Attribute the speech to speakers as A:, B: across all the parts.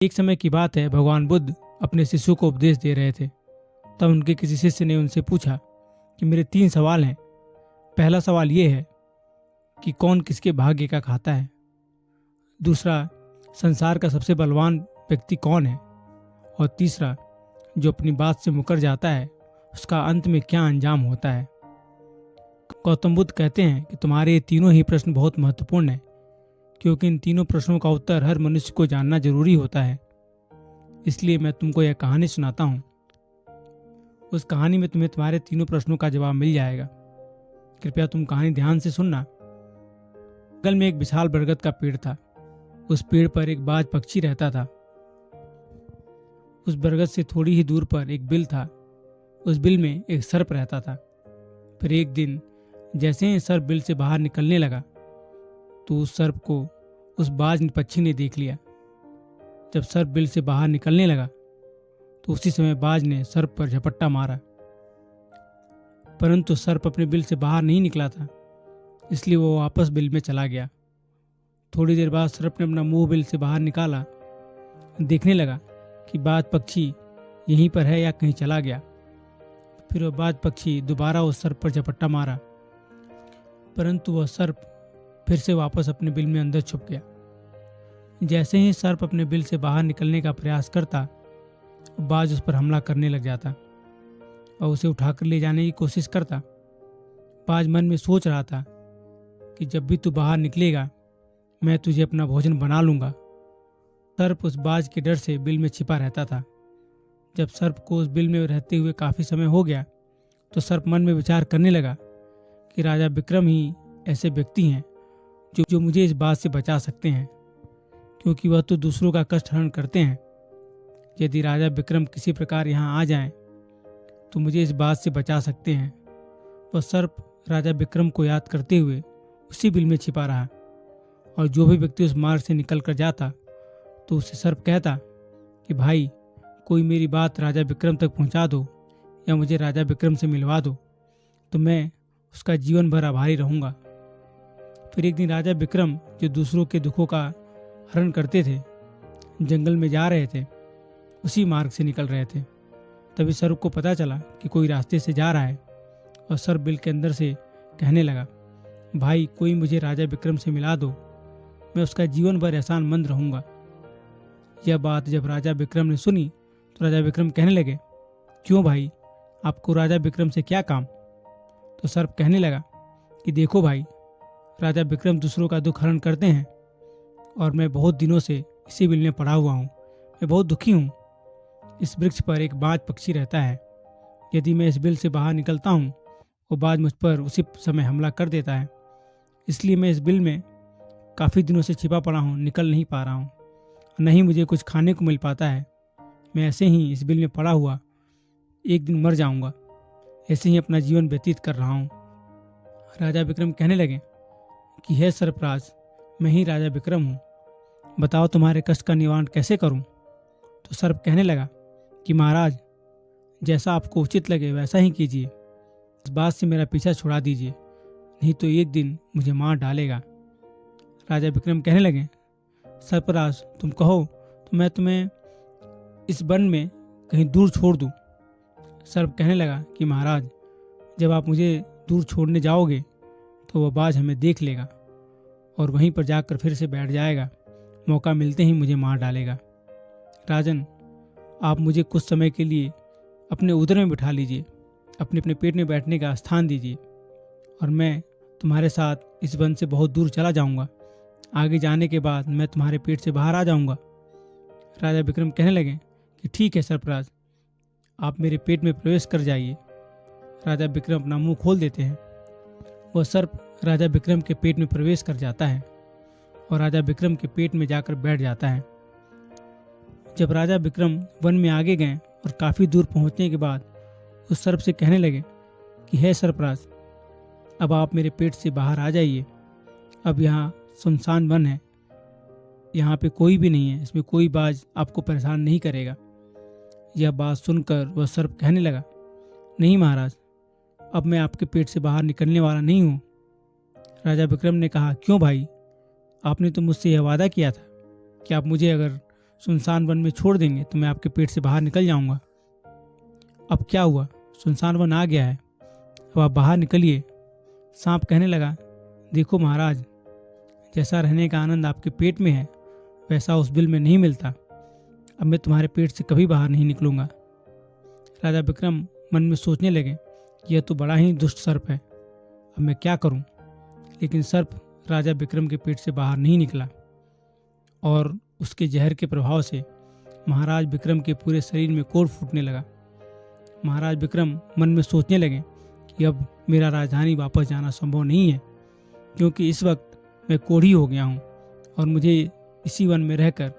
A: एक समय की बात है, भगवान बुद्ध अपने शिष्यों को उपदेश दे रहे थे। तब उनके किसी शिष्य ने उनसे पूछा कि मेरे 3 सवाल हैं। पहला सवाल ये है कि कौन किसके भाग्य का खाता है। दूसरा, संसार का सबसे बलवान व्यक्ति कौन है। और तीसरा, जो अपनी बात से मुकर जाता है उसका अंत में क्या अंजाम होता है। गौतम बुद्ध कहते हैं कि तुम्हारे ये तीनों ही प्रश्न बहुत महत्वपूर्ण हैं, क्योंकि इन तीनों प्रश्नों का उत्तर हर मनुष्य को जानना जरूरी होता है। इसलिए मैं तुमको यह कहानी सुनाता हूँ। उस कहानी में तुम्हें तुम्हारे तीनों प्रश्नों का जवाब मिल जाएगा। कृपया तुम कहानी ध्यान से सुनना। जंगल में एक विशाल बरगद का पेड़ था। उस पेड़ पर एक बाज पक्षी रहता था। उस बरगद से थोड़ी ही दूर पर एक बिल था। उस बिल में एक सर्प रहता था। फिर एक दिन जैसे ही सर्प बिल से बाहर निकलने लगा तो उस सर्प को उस बाज पक्षी ने देख लिया। जब सर्प बिल से बाहर निकलने लगा तो उसी समय बाज ने सर्प पर झपट्टा मारा, परंतु सर्प अपने बिल से बाहर नहीं निकला था, इसलिए वो वापस बिल में चला गया। थोड़ी देर बाद सर्प ने अपना मुंह बिल से बाहर निकाला, देखने लगा कि बाज पक्षी यहीं पर है या कहीं चला गया। फिर वह बाज पक्षी दोबारा उस सर्प पर झपट्टा मारा, परंतु वह सर्प फिर से वापस अपने बिल में अंदर छुप गया। जैसे ही सर्प अपने बिल से बाहर निकलने का प्रयास करता, बाज उस पर हमला करने लग जाता और उसे उठाकर ले जाने की कोशिश करता। बाज मन में सोच रहा था कि जब भी तू बाहर निकलेगा मैं तुझे अपना भोजन बना लूंगा। सर्प उस बाज के डर से बिल में छिपा रहता था। जब सर्प को उस बिल में रहते हुए काफी समय हो गया तो सर्प मन में विचार करने लगा कि राजा विक्रम ही ऐसे व्यक्ति हैं जो मुझे इस बात से बचा सकते हैं, क्योंकि वह तो दूसरों का कष्ट हरण करते हैं। यदि राजा विक्रम किसी प्रकार यहाँ आ जाएं, तो मुझे इस बात से बचा सकते हैं। वह सर्प राजा विक्रम को याद करते हुए उसी बिल में छिपा रहा, और जो भी व्यक्ति उस मार्ग से निकल कर जाता तो उसे सर्प कहता कि भाई, कोई मेरी बात राजा विक्रम तक पहुँचा दो या मुझे राजा विक्रम से मिलवा दो, तो मैं उसका जीवन भर आभारी रहूँगा। फिर एक दिन राजा विक्रम, जो दूसरों के दुखों का हरण करते थे, जंगल में जा रहे थे। उसी मार्ग से निकल रहे थे। तभी सर्प को पता चला कि कोई रास्ते से जा रहा है, और सर्प बिल के अंदर से कहने लगा, भाई, कोई मुझे राजा विक्रम से मिला दो, मैं उसका जीवन भर एहसानमंद रहूंगा। यह बात जब राजा विक्रम ने सुनी तो राजा विक्रम कहने लगे, क्यों भाई, आपको राजा विक्रम से क्या काम। तो सर्प कहने लगा कि देखो भाई, राजा विक्रम दूसरों का दुख हरण करते हैं और मैं बहुत दिनों से इसी बिल में पड़ा हुआ हूँ। मैं बहुत दुखी हूँ। इस वृक्ष पर एक बाज पक्षी रहता है। यदि मैं इस बिल से बाहर निकलता हूँ, वो बाज मुझ पर उसी समय हमला कर देता है। इसलिए मैं इस बिल में काफ़ी दिनों से छिपा पड़ा हूँ, निकल नहीं पा रहा हूँ, न ही मुझे कुछ खाने को मिल पाता है। मैं ऐसे ही इस बिल में पड़ा हुआ एक दिन मर जाऊँगा। ऐसे ही अपना जीवन व्यतीत कर रहा हूँ। राजा विक्रम कहने लगे कि हे सर्पराज, मैं ही राजा विक्रम हूँ, बताओ तुम्हारे कष्ट का निवारण कैसे करूँ। तो सर्प कहने लगा कि महाराज, जैसा आपको उचित लगे वैसा ही कीजिए। इस बात से मेरा पीछा छुड़ा दीजिए, नहीं तो एक दिन मुझे मार डालेगा। राजा विक्रम कहने लगे, सर्पराज, तुम कहो तो मैं तुम्हें इस वन में कहीं दूर छोड़ दूँ। सर्प कहने लगा कि महाराज, जब आप मुझे दूर छोड़ने जाओगे तो वह बाज हमें देख लेगा और वहीं पर जाकर फिर से बैठ जाएगा। मौका मिलते ही मुझे मार डालेगा। राजन, आप मुझे कुछ समय के लिए अपने उदर में बिठा लीजिए, अपने अपने पेट में बैठने का स्थान दीजिए, और मैं तुम्हारे साथ इस वन से बहुत दूर चला जाऊंगा। आगे जाने के बाद मैं तुम्हारे पेट से बाहर आ जाऊंगा। राजा विक्रम कहने लगे कि ठीक है सर्पराज, आप मेरे पेट में प्रवेश कर जाइए। राजा विक्रम अपना मुंह खोल देते हैं। वह सर्प राजा विक्रम के पेट में प्रवेश कर जाता है और राजा विक्रम के पेट में जाकर बैठ जाता है। जब राजा विक्रम वन में आगे गए और काफ़ी दूर पहुंचने के बाद उस सर्प से कहने लगे कि हे सर्पराज, अब आप मेरे पेट से बाहर आ जाइए। अब यहाँ सुनसान वन है, यहाँ पे कोई भी नहीं है, इसमें कोई बाज आपको परेशान नहीं करेगा। यह बात सुनकर वह सर्प कहने लगा, नहीं महाराज, अब मैं आपके पेट से बाहर निकलने वाला नहीं हूँ। राजा विक्रम ने कहा, क्यों भाई, आपने तो मुझसे यह वादा किया था कि आप मुझे अगर सुनसान वन में छोड़ देंगे तो मैं आपके पेट से बाहर निकल जाऊंगा। अब क्या हुआ, सुनसान वन आ गया है, अब आप बाहर निकलिए। सांप कहने लगा, देखो महाराज, जैसा रहने का आनंद आपके पेट में है वैसा उस बिल में नहीं मिलता। अब मैं तुम्हारे पेट से कभी बाहर नहीं निकलूंगा। राजा विक्रम मन में सोचने लगे, यह तो बड़ा ही दुष्ट सर्प है, अब मैं क्या करूं। लेकिन सर्प राजा विक्रम के पेट से बाहर नहीं निकला और उसके जहर के प्रभाव से महाराज विक्रम के पूरे शरीर में कोढ़ फूटने लगा। महाराज विक्रम मन में सोचने लगे कि अब मेरा राजधानी वापस जाना संभव नहीं है, क्योंकि इस वक्त मैं कोढ़ी हो गया हूँ और मुझे इसी वन में रहकर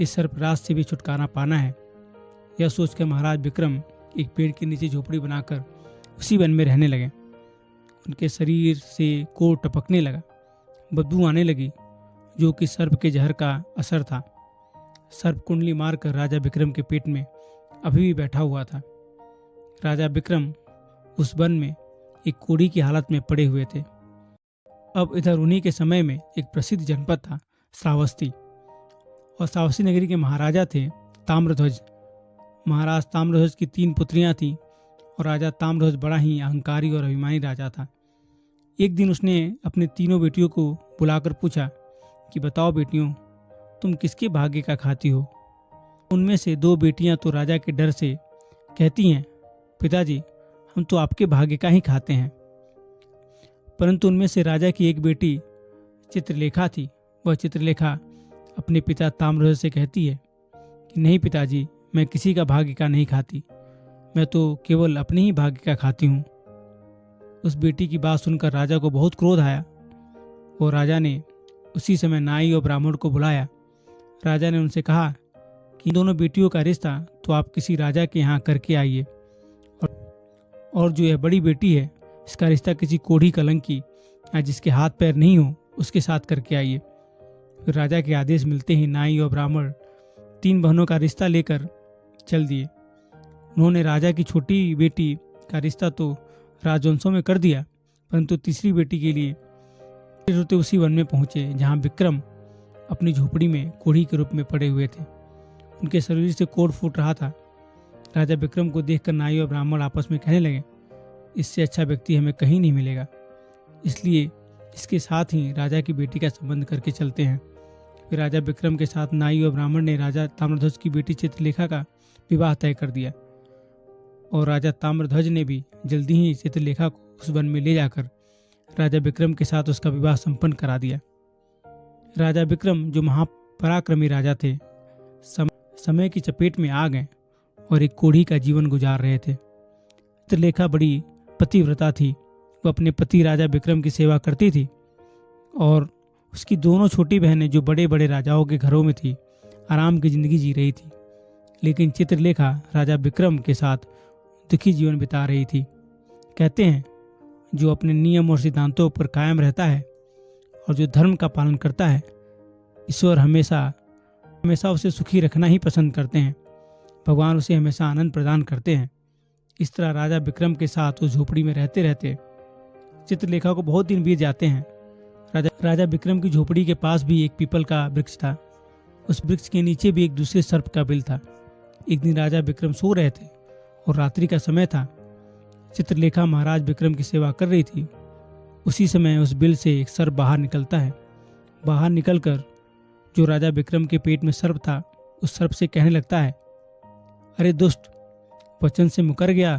A: इस सर्पराज से भी छुटकारा पाना है। यह सोचकर महाराज विक्रम एक पेड़ के नीचे झोपड़ी बनाकर उसी वन में रहने लगे। उनके शरीर से कोढ़ टपकने लगा, बदबू आने लगी, जो कि सर्प के जहर का असर था। सर्प कुंडली मारकर राजा विक्रम के पेट में अभी भी बैठा हुआ था। राजा विक्रम उस वन में एक कोढ़ी की हालत में पड़े हुए थे। अब इधर उन्हीं के समय में एक प्रसिद्ध जनपद था श्रावस्ती, और श्रावस्ती नगरी के महाराजा थे ताम्रध्वज। महाराज ताम्रध्वज की 3 पुत्रियां थीं और राजा ताम्रध्वज बड़ा ही अहंकारी और अभिमानी राजा था। एक दिन उसने अपने तीनों बेटियों को बुलाकर पूछा कि बताओ बेटियों, तुम किसके भाग्य का खाती हो। उनमें से 2 बेटियां तो राजा के डर से कहती हैं, पिताजी हम तो आपके भाग्य का ही खाते हैं। परंतु उनमें से राजा की एक बेटी चित्रलेखा थी। वह चित्रलेखा अपने पिता ताम्रध्वज से कहती है कि नहीं पिताजी, मैं किसी का भाग्य का नहीं खाती, मैं तो केवल अपने ही भाग्य का खाती हूँ। उस बेटी की बात सुनकर राजा को बहुत क्रोध आया और राजा ने उसी समय नाई और ब्राह्मण को बुलाया। राजा ने उनसे कहा कि इन दोनों बेटियों का रिश्ता तो आप किसी राजा के यहाँ करके आइए, और जो यह बड़ी बेटी है इसका रिश्ता किसी कोढ़ी कलंकी या जिसके हाथ पैर नहीं हो उसके साथ करके आइए। फिर राजा के आदेश मिलते ही नाई और ब्राह्मण 3 बहनों का रिश्ता लेकर चल दिए। उन्होंने राजा की छोटी बेटी का रिश्ता तो राजवंशों में कर दिया, परंतु तीसरी बेटी के लिए रोते उसी वन में पहुंचे जहां विक्रम अपनी झोपड़ी में कोढ़ी के रूप में पड़े हुए थे। उनके शरीर से कोढ़ फूट रहा था। राजा विक्रम को देखकर नाई और ब्राह्मण आपस में कहने लगे, इससे अच्छा व्यक्ति हमें कहीं नहीं मिलेगा, इसलिए इसके साथ ही राजा की बेटी का संबंध करके चलते हैं। फिर राजा विक्रम के साथ नाई और ब्राह्मण ने राजा ताम्रध्वज की बेटी चित्रलेखा का विवाह तय कर दिया, और राजा ताम्रध्वज ने भी जल्दी ही चित्रलेखा को उस वन में ले जाकर राजा विक्रम के साथ उसका विवाह संपन्न करा दिया। राजा विक्रम जो महापराक्रमी राजा थे, समय की चपेट में आ गए और एक कोढ़ी का जीवन गुजार रहे थे। चित्रलेखा बड़ी पतिव्रता थी। वह अपने पति राजा विक्रम की सेवा करती थी और उसकी दोनों छोटी बहनें जो बड़े बड़े राजाओं के घरों में थी आराम की जिंदगी जी रही थी। लेकिन चित्रलेखा राजा विक्रम के साथ दुखी जीवन बिता रही थी। कहते हैं, जो अपने नियम और सिद्धांतों पर कायम रहता है और जो धर्म का पालन करता है, ईश्वर हमेशा उसे सुखी रखना ही पसंद करते हैं। भगवान उसे हमेशा आनंद प्रदान करते हैं। इस तरह राजा विक्रम के साथ उस झोपड़ी में रहते रहते चित्रलेखा को बहुत दिन बीत जाते हैं। राजा विक्रम की झोपड़ी के पास भी एक पीपल का वृक्ष था। उस वृक्ष के नीचे भी एक दूसरे सर्प का बिल था। एक दिन राजा विक्रम सो रहे थे और रात्रि का समय था। चित्रलेखा महाराज विक्रम की सेवा कर रही थी। उसी समय उस बिल से एक सर्प बाहर निकलता है। बाहर निकलकर जो राजा विक्रम के पेट में सर्प था, उस सर्प से कहने लगता है, अरे दुष्ट, वचन से मुकर गया।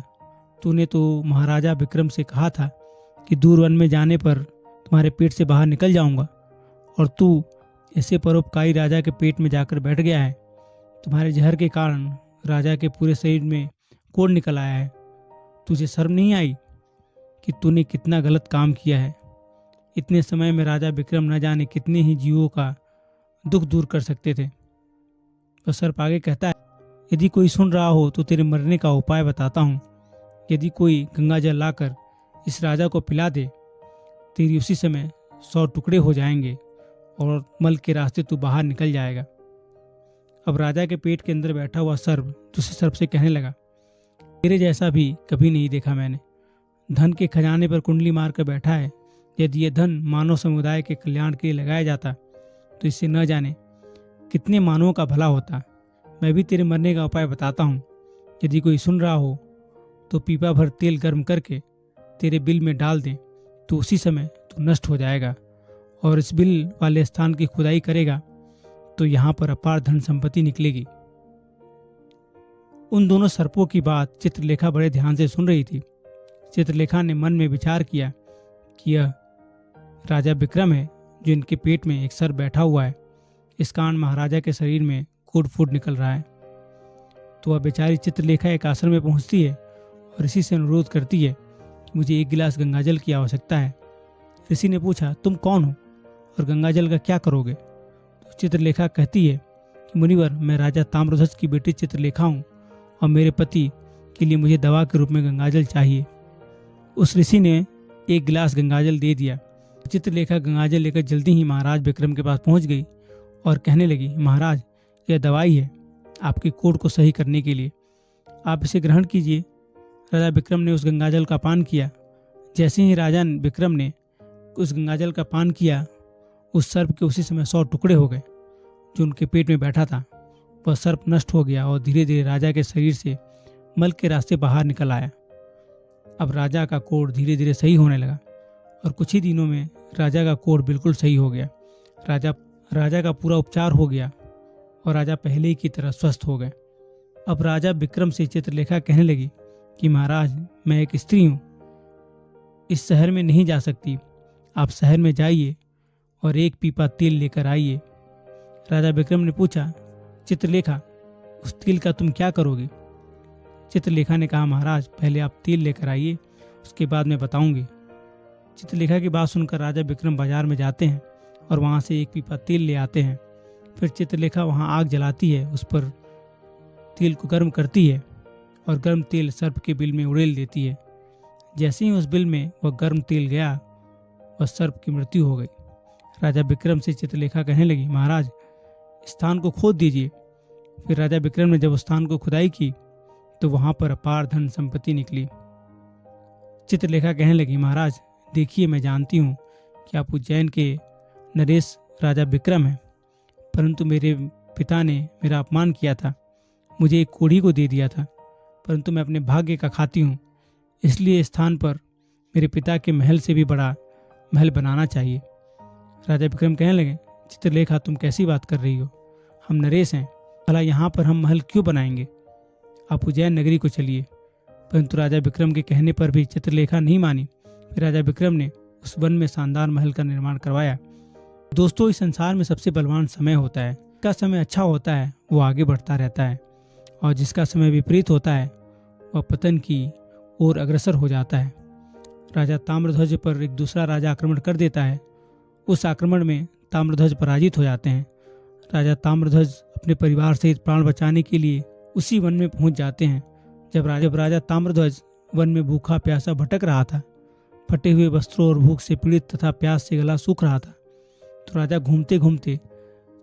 A: तूने तो महाराजा विक्रम से कहा था कि दूर वन में जाने पर तुम्हारे पेट से बाहर निकल जाऊंगा, और तू ऐसे परोपकारी राजा के पेट में जाकर बैठ गया है। तुम्हारे जहर के कारण राजा के पूरे शरीर में कोढ़ निकल आया है। तुझे शर्म नहीं आई कि तूने कितना गलत काम किया है। इतने समय में राजा विक्रम न जाने कितने ही जीवों का दुख दूर कर सकते थे। तो सर्प आगे कहता है, यदि कोई सुन रहा हो तो तेरे मरने का उपाय बताता हूँ। यदि कोई गंगा जल लाकर इस राजा को पिला दे, तेरी उसी समय 100 टुकड़े हो जाएंगे और मल के रास्ते तू बाहर निकल जाएगा। अब राजा के पेट के अंदर बैठा हुआ सर्प दूसरे सर्प से कहने लगा, तेरे जैसा भी कभी नहीं देखा मैंने। धन के खजाने पर कुंडली मारकर बैठा है। यदि यह धन मानव समुदाय के कल्याण के लिए लगाया जाता तो इससे न जाने कितने मानवों का भला होता। मैं भी तेरे मरने का उपाय बताता हूँ। यदि कोई सुन रहा हो तो पीपा भर तेल गर्म करके तेरे बिल में डाल दें, तो उसी समय तू नष्ट हो जाएगा। और इस बिल वाले स्थान की खुदाई करेगा तो यहाँ पर अपार धन संपत्ति निकलेगी। उन दोनों सर्पों की बात चित्रलेखा बड़े ध्यान से सुन रही थी। चित्रलेखा ने मन में विचार किया कि यह राजा विक्रम है जो इनके पेट में एक सर्प बैठा हुआ है। इस कारण महाराजा के शरीर में कूट फूट निकल रहा है। तो वह बेचारी चित्रलेखा एक आश्रम में पहुंचती है और ऋषि से अनुरोध करती है कि मुझे 1 गिलास गंगाजल की आवश्यकता है। ऋषि ने पूछा, तुम कौन हो और गंगाजल का क्या करोगे? तो चित्रलेखा कहती है कि मुनिवर, मैं राजा ताम्रध्वज की बेटी चित्रलेखा हूँ और मेरे पति के लिए मुझे दवा के रूप में गंगाजल चाहिए। उस ऋषि ने 1 गिलास गंगाजल दे दिया। चित्रलेखा गंगाजल लेकर जल्दी ही महाराज विक्रम के पास पहुंच गई और कहने लगी, महाराज, यह दवाई है आपके कोढ़ को सही करने के लिए, आप इसे ग्रहण कीजिए। राजा विक्रम ने उस गंगाजल का पान किया। जैसे ही राजा विक्रम ने उस गंगाजल का पान किया, उस सर्प के उसी समय 100 टुकड़े हो गए जो उनके पेट में बैठा था। वह सर्प नष्ट हो गया और धीरे धीरे राजा के शरीर से मल के रास्ते बाहर निकल आया। अब राजा का कोढ़ धीरे धीरे सही होने लगा और कुछ ही दिनों में राजा का कोढ़ बिल्कुल सही हो गया। राजा का पूरा उपचार हो गया और राजा पहले की तरह स्वस्थ हो गए। अब राजा विक्रम से चित्रलेखा कहने लगी कि महाराज, मैं एक स्त्री हूँ, इस शहर में नहीं जा सकती। आप शहर में जाइए और 1 पीपा तेल लेकर आइए। राजा विक्रम ने पूछा, चित्रलेखा, उस तेल का तुम क्या करोगे? चित्रलेखा ने कहा, महाराज, पहले आप तेल लेकर आइए, उसके बाद मैं बताऊंगी। चित्रलेखा की बात सुनकर राजा विक्रम बाजार में जाते हैं और वहां से 1 पीपा तेल ले आते हैं। फिर चित्रलेखा वहां आग जलाती है, उस पर तेल को गर्म करती है और गर्म तेल सर्प के बिल में उड़ेल देती है। जैसे ही उस बिल में वह गर्म तेल गया, वह सर्प की मृत्यु हो गई। राजा विक्रम से चित्रलेखा कहने लगी, महाराज, स्थान को खोद दीजिए। फिर राजा विक्रम ने जब उस स्थान को खुदाई की तो वहां पर अपार धन संपत्ति निकली। चित्रलेखा कहने लगी, महाराज, देखिए, मैं जानती हूँ कि आप उज्जैन के नरेश राजा विक्रम हैं, परंतु मेरे पिता ने मेरा अपमान किया था, मुझे एक कोढ़ी को दे दिया था, परंतु मैं अपने भाग्य का खाती हूँ, इसलिए इस स्थान पर मेरे पिता के महल से भी बड़ा महल बनाना चाहिए। राजा विक्रम कहने लगे, चित्रलेखा, तुम कैसी बात कर रही हो? हम नरेश हैं, भला यहाँ पर हम महल क्यों बनाएंगे? आप उज्जैन नगरी को चलिए। परंतु राजा विक्रम के कहने पर भी चित्रलेखा नहीं मानी। फिर राजा विक्रम ने उस वन में शानदार महल का निर्माण करवाया। दोस्तों, इस संसार में सबसे बलवान समय होता है। जिसका समय अच्छा होता है वो आगे बढ़ता रहता है और जिसका समय विपरीत होता है वह पतन की ओर अग्रसर हो जाता है। राजा ताम्रध्वज पर एक दूसरा राजा आक्रमण कर देता है। उस आक्रमण में ताम्रध्वज पराजित हो जाते हैं। राजा ताम्रध्वज अपने परिवार सहित प्राण बचाने के लिए उसी वन में पहुंच जाते हैं। जब राजा ताम्रध्वज वन में भूखा प्यासा भटक रहा था, फटे हुए वस्त्रों और भूख से पीड़ित तथा प्यास से गला सूख रहा था, तो राजा घूमते घूमते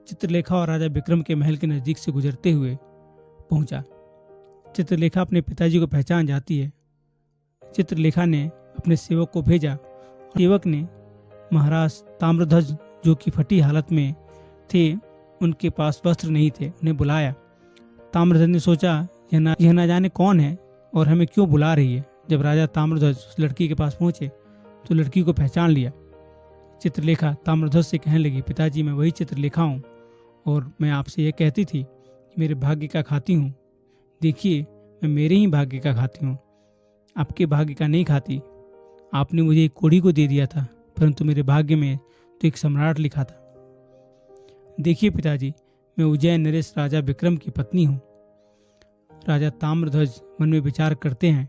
A: चित्रलेखा और राजा विक्रम के महल के नजदीक से गुजरते हुए पहुंचा। चित्रलेखा अपने पिताजी को पहचान जाती है। चित्रलेखा ने अपने सेवक को भेजा। सेवक ने महाराज ताम्रध्वज, जो कि फटी हालत में थे, उनके पास वस्त्र नहीं थे, उन्हें बुलाया। ताम्रध्वज ने सोचा, यह ना जाने कौन है और हमें क्यों बुला रही है। जब राजा ताम्रध्वज उस लड़की के पास पहुंचे तो लड़की को पहचान लिया। चित्रलेखा ताम्रध्वज से कहने लगी, पिताजी, मैं वही चित्रलेखा हूँ और मैं आपसे यह कहती थी कि मेरे भाग्य का खाती हूँ। देखिए, मैं मेरे ही भाग्य का खाती हूँ, आपके भाग्य का नहीं खाती। आपने मुझे एक कोढ़ी को दे दिया था, परंतु मेरे भाग्य में तो एक सम्राट लिखा था। देखिए पिताजी, मैं उज्जैन नरेश राजा विक्रम की पत्नी हूँ। राजा ताम्रध्वज मन में विचार करते हैं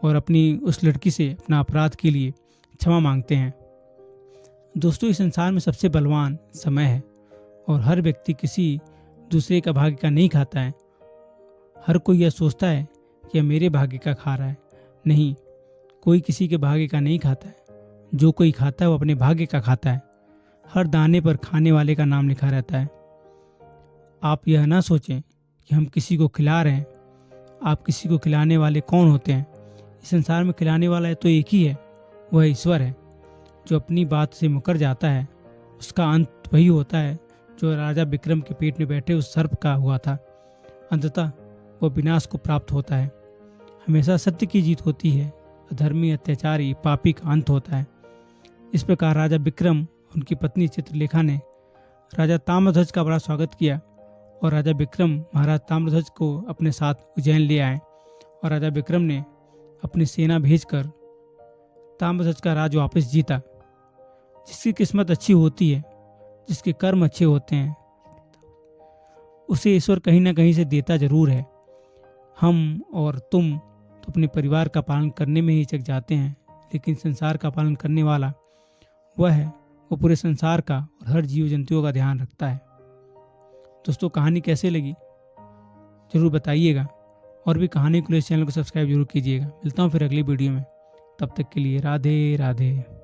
A: और अपनी उस लड़की से अपना अपराध के लिए क्षमा मांगते हैं। दोस्तों, इस संसार में सबसे बलवान समय है और हर व्यक्ति किसी दूसरे का भाग्य का नहीं खाता है। हर कोई यह सोचता है कि यह मेरे भाग्य का खा रहा है। नहीं, कोई किसी के भाग्य का नहीं खाता है। जो कोई खाता है वो अपने भाग्य का खाता है। हर दाने पर खाने वाले का नाम लिखा रहता है। आप यह ना सोचें कि हम किसी को खिला रहे हैं। आप किसी को खिलाने वाले कौन होते हैं? इस संसार में खिलाने वाला तो एक ही है, वह ईश्वर है। जो अपनी बात से मुकर जाता है उसका अंत वही होता है जो राजा विक्रम के पेट में बैठे उस सर्प का हुआ था। अंततः वो विनाश को प्राप्त होता है। हमेशा सत्य की जीत होती है, अधर्मी, अत्याचारी, पापी का अंत होता है। इस प्रकार राजा विक्रम, उनकी पत्नी चित्रलेखा ने राजा ताम्रध्वज का बड़ा स्वागत किया और राजा विक्रम महाराज ताम्रध्वज को अपने साथ उज्जैन ले आए और राजा विक्रम ने अपनी सेना भेजकर ताम्रध्वज का राज वापस जीता। जिसकी किस्मत अच्छी होती है, जिसके कर्म अच्छे होते हैं, उसे ईश्वर कहीं ना कहीं से देता जरूर है। हम और तुम तो अपने परिवार का पालन करने में ही हिचक जाते हैं, लेकिन संसार का पालन करने वाला वह है, वो पूरे संसार का और हर जीव जंतुओं का ध्यान रखता है। दोस्तों, कहानी कैसे लगी जरूर बताइएगा और भी कहानी के लिए इस चैनल को सब्सक्राइब जरूर कीजिएगा। मिलता हूँ फिर अगली वीडियो में, तब तक के लिए राधे राधे।